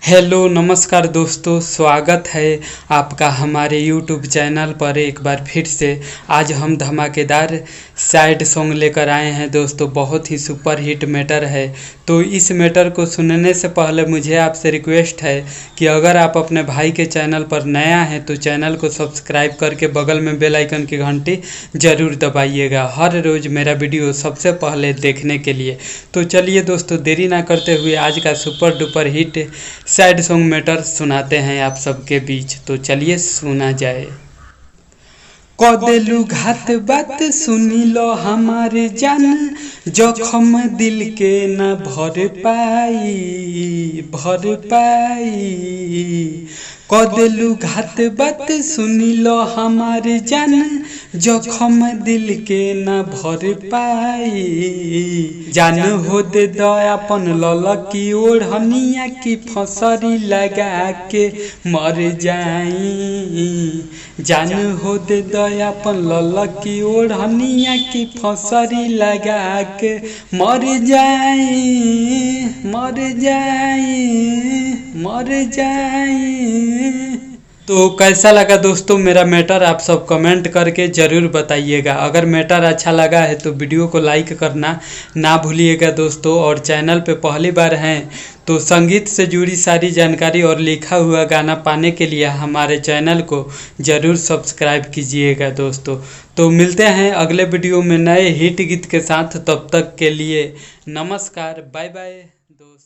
Hello नमस्कार दोस्तों, स्वागत है आपका हमारे यूट्यूब चैनल पर एक बार फिर से। आज हम धमाकेदार सैड सॉन्ग लेकर आए हैं दोस्तों। बहुत ही सुपर हिट मैटर है। तो इस मैटर को सुनने से पहले मुझे आपसे रिक्वेस्ट है कि अगर आप अपने भाई के चैनल पर नया हैं तो चैनल को सब्सक्राइब करके बगल में बेल आइकन की घंटी ज़रूर दबाइएगा, हर रोज़ मेरा वीडियो सबसे पहले देखने के लिए। तो चलिए दोस्तों, देरी ना करते हुए आज का super duper hit sad song matter सुनाते हैं आप सबके बीच। तो चलिए सुना जाए। कदेलू घात बात सुनी लो हमारे जान, जखम दिल के न भर पाई। कदेलू घात बात सुनी लो हमारे जान, जखम दिल के न भर पाई। जान हो दे दयापन ललकी ओढ़निया की फसरी लगा के मर जाई। जान हो दे दयापन ललकी ओढ़निया की फसरी लगा के मर जाई। तो कैसा लगा दोस्तों मेरा मैटर, आप सब कमेंट करके ज़रूर बताइएगा। अगर मैटर अच्छा लगा है तो वीडियो को लाइक करना ना भूलिएगा दोस्तों। और चैनल पे पहली बार हैं तो संगीत से जुड़ी सारी जानकारी और लिखा हुआ गाना पाने के लिए हमारे चैनल को ज़रूर सब्सक्राइब कीजिएगा दोस्तों। तो मिलते हैं अगले वीडियो में नए हिट गीत के साथ। तब तक के लिए नमस्कार, बाय बाय दोस्तों।